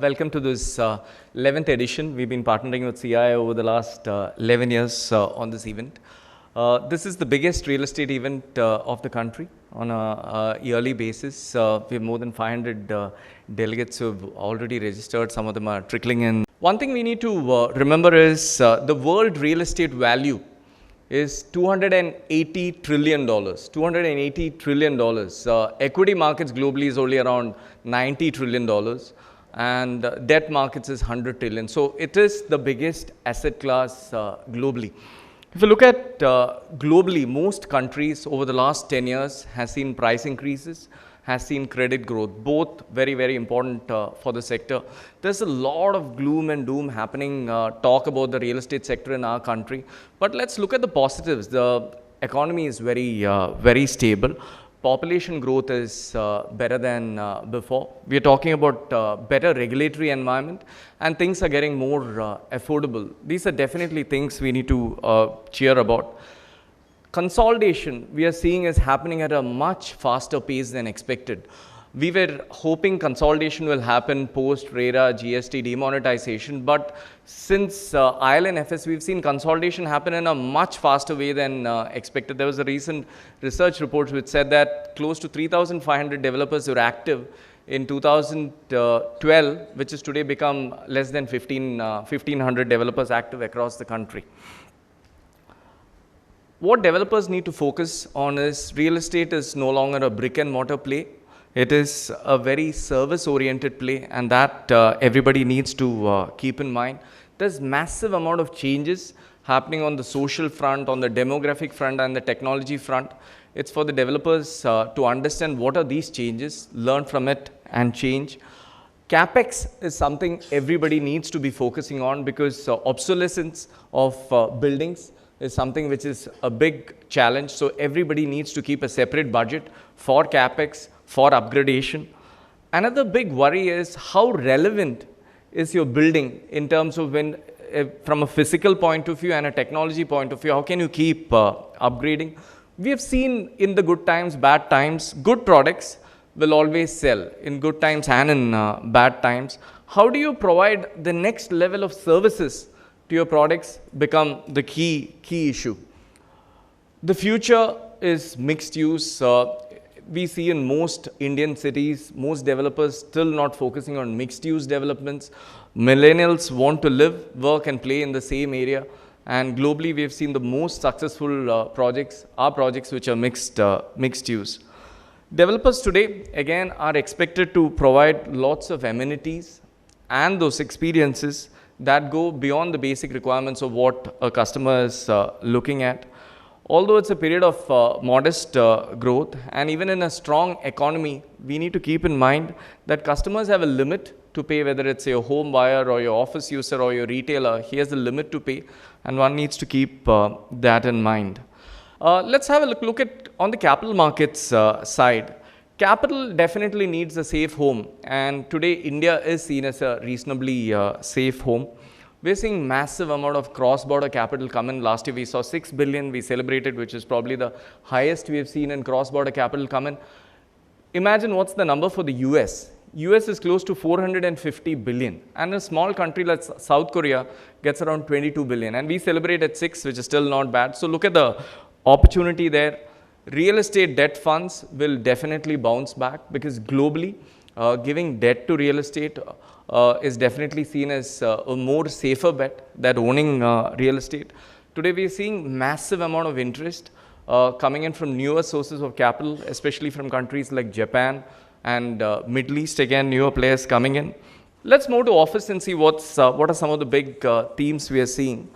Welcome to this 11th edition. We've been partnering with CII over the last 11 years on this event. This is the biggest real estate event of the country on a yearly basis. We have more than 500 delegates who have already registered. Some of them are trickling in. One thing we need to remember is the world real estate value is $280 trillion. $280 trillion. Equity markets globally is only around $90 trillion. And debt markets is 100 trillion. So it is the biggest asset class globally. If you look at globally, most countries over the last 10 years has seen price increases, has seen credit growth, both very, very important for the sector. There's a lot of gloom and doom happening, talk about the real estate sector in our country. But let's look at the positives. The economy is very, very stable. Population growth is better than before. We are talking about better regulatory environment, and things are getting more affordable. These are definitely things we need to cheer about. Consolidation we are seeing is happening at a much faster pace than expected. We were hoping consolidation will happen post RERA, GST demonetization, but since IL&FS, we've seen consolidation happen in a much faster way than expected. There was a recent research report which said that close to 3,500 developers were active in 2012, which has today become less than 1,500 developers active across the country. What developers need to focus on is real estate is no longer a brick and mortar play. It is a very service-oriented play, and that everybody needs to keep in mind. There's massive amount of changes happening on the social front, on the demographic front, and the technology front. It's for the developers to understand what are these changes, learn from it, and change. CapEx is something everybody needs to be focusing on because obsolescence of buildings is something which is a big challenge. So everybody needs to keep a separate budget for CapEx, for upgradation. Another big worry is how relevant is your building in terms of when, from a physical point of view and a technology point of view, how can you keep upgrading? We have seen in the good times, bad times, good products will always sell in good times and in bad times. How do you provide the next level of services to your products become the key issue. The future is mixed use. We see in most Indian cities, most developers still not focusing on mixed use developments. Millennials want to live, work and play in the same area. And globally, we have seen the most successful projects are projects which are mixed use. Developers today, again, are expected to provide lots of amenities and those experiences that go beyond the basic requirements of what a customer is looking at. Although it's a period of modest growth, and even in a strong economy, we need to keep in mind that customers have a limit to pay, whether it's your home buyer or your office user or your retailer. He has a limit to pay, and one needs to keep that in mind. Let's have a look at on the capital markets side. Capital definitely needs a safe home, and today India is seen as a reasonably safe home. We're seeing massive amount of cross-border capital come in. Last year we saw 6 billion we celebrated, which is probably the highest we have seen in cross-border capital come in. Imagine what's the number for the US. US is close to 450 billion, and a small country like South Korea gets around 22 billion, and we celebrate at 6, which is still not bad. So look at the opportunity there. Real estate debt funds will definitely bounce back because globally, giving debt to real estate is definitely seen as a more safer bet than owning real estate. Today, we are seeing massive amount of interest coming in from newer sources of capital, especially from countries like Japan and Middle East. Again, newer players coming in. Let's move to office and see what are some of the big themes we are seeing.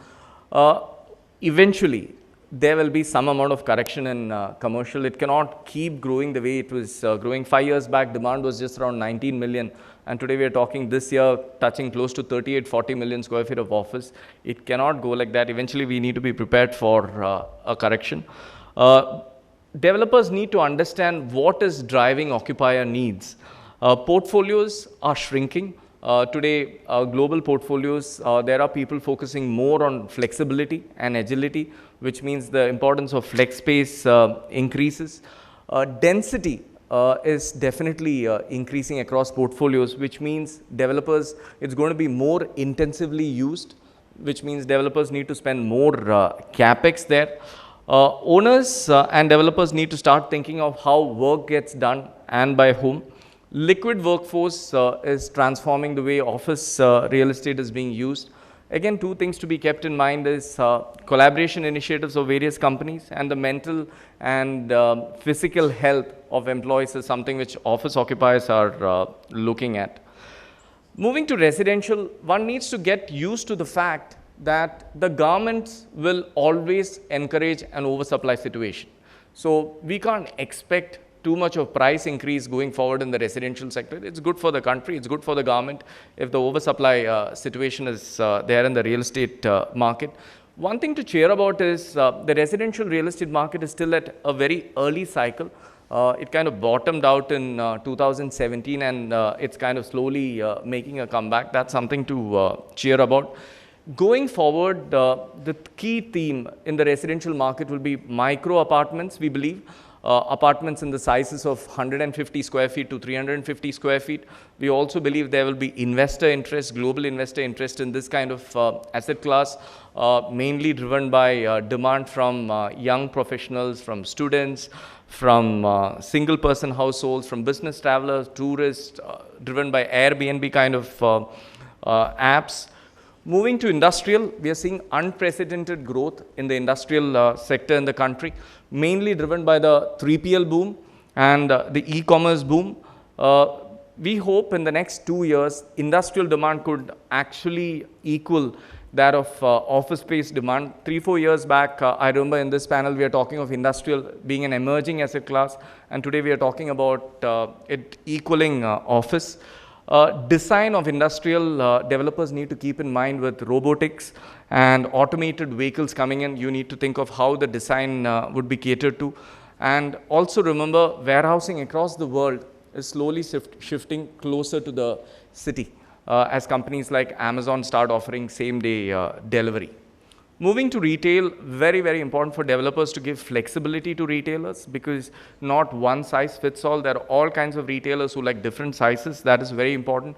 Eventually, there will be some amount of correction in commercial. It cannot keep growing the way it was growing. 5 years back, demand was just around 19 million. And today we are talking this year, touching close to 38-40 million square feet of office. It cannot go like that. Eventually, we need to be prepared for a correction. Developers need to understand what is driving occupier needs. Portfolios are shrinking. Today, global portfolios, there are people focusing more on flexibility and agility, which means the importance of flex space increases. Density is definitely increasing across portfolios, which means developers, it's going to be more intensively used, which means developers need to spend more capex there. Owners and developers need to start thinking of how work gets done and by whom. Liquid workforce is transforming the way office real estate is being used. Again, two things to be kept in mind is collaboration initiatives of various companies, and the mental and physical health of employees is something which office occupiers are looking at. Moving to residential, one needs to get used to the fact that the governments will always encourage an oversupply situation. So we can't expect too much of price increase going forward in the residential sector. It's good for the country, it's good for the government if the oversupply situation is there in the real estate market. One thing to cheer about is the residential real estate market is still at a very early cycle. It kind of bottomed out in 2017, and it's kind of slowly making a comeback. That's something to cheer about. Going forward, the key theme in the residential market will be micro apartments, we believe. Apartments in the sizes of 150 square feet to 350 square feet. We also believe there will be investor interest, global investor interest in this kind of asset class, mainly driven by demand from young professionals, from students, from single person households, from business travelers, tourists, driven by Airbnb kind of apps. Moving to industrial, we are seeing unprecedented growth in the industrial sector in the country, mainly driven by the 3PL boom and the e-commerce boom. We hope in the next 2 years, industrial demand could actually equal that of office space demand. 3-4 years back, I remember in this panel, we are talking of industrial being an emerging asset class, and today we are talking about it equaling office. Design of industrial developers need to keep in mind with robotics and automated vehicles coming in. You need to think of how the design would be catered to. And also remember, warehousing across the world is slowly shifting closer to the city as companies like Amazon start offering same-day delivery. Moving to retail, very, very important for developers to give flexibility to retailers, because not one size fits all. There are all kinds of retailers who like different sizes. That is very important.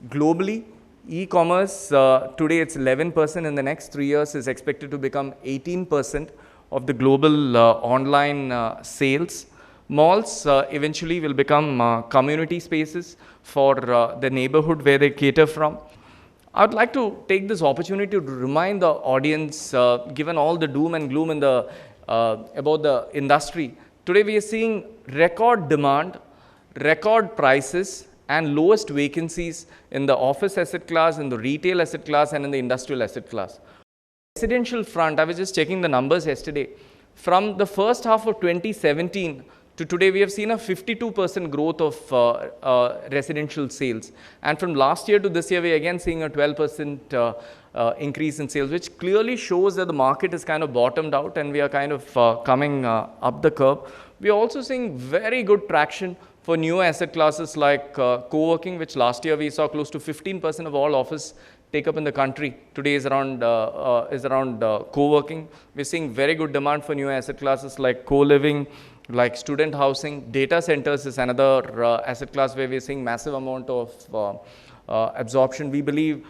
Globally, e-commerce, today it's 11%. In the next 3 years is expected to become 18% of the global online sales. Malls eventually will become community spaces for the neighborhood where they cater from. I would like to take this opportunity to remind the audience, given all the doom and gloom in the, about the industry, today we are seeing record demand, record prices, and lowest vacancies in the office asset class, in the retail asset class, and in the industrial asset class. Residential front, I was just checking the numbers yesterday. From the first half of 2017 to today, we have seen a 52% growth of residential sales. And from last year to this year, we are again seeing a 12% increase in sales, which clearly shows that the market is kind of bottomed out and we are kind of coming up the curve. We are also seeing very good traction for new asset classes like co-working, which last year we saw close to 15% of all office take up in the country. Today is around co-working. We're seeing very good demand for new asset classes like co-living, like student housing. Data centers is another asset class where we're seeing massive amount of absorption. We believe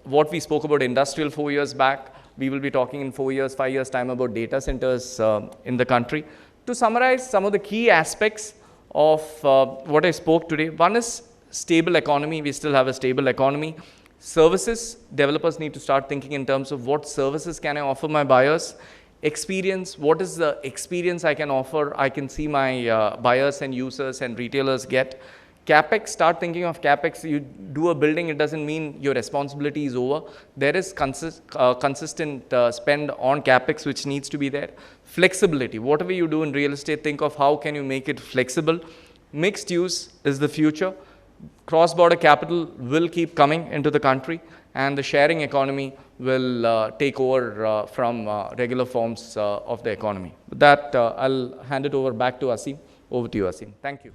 what we spoke about industrial 4 years back, we will be talking in 4 years, 5 years time about data centers in the country. To summarize some of the key aspects of what I spoke today, one is stable economy. We still have a stable economy. Services, developers need to start thinking in terms of what services can I offer my buyers. Experience, what is the experience I can offer, I can see my buyers and users and retailers get. CapEx, start thinking of CapEx. You do a building, it doesn't mean your responsibility is over. There is consistent spend on CapEx which needs to be there. Flexibility, whatever you do in real estate, think of how can you make it flexible. Mixed use is the future. Cross-border capital will keep coming into the country, and the sharing economy will take over from regular forms of the economy. With that, I'll hand it over back to Asim. Over to you, Asim. Thank you.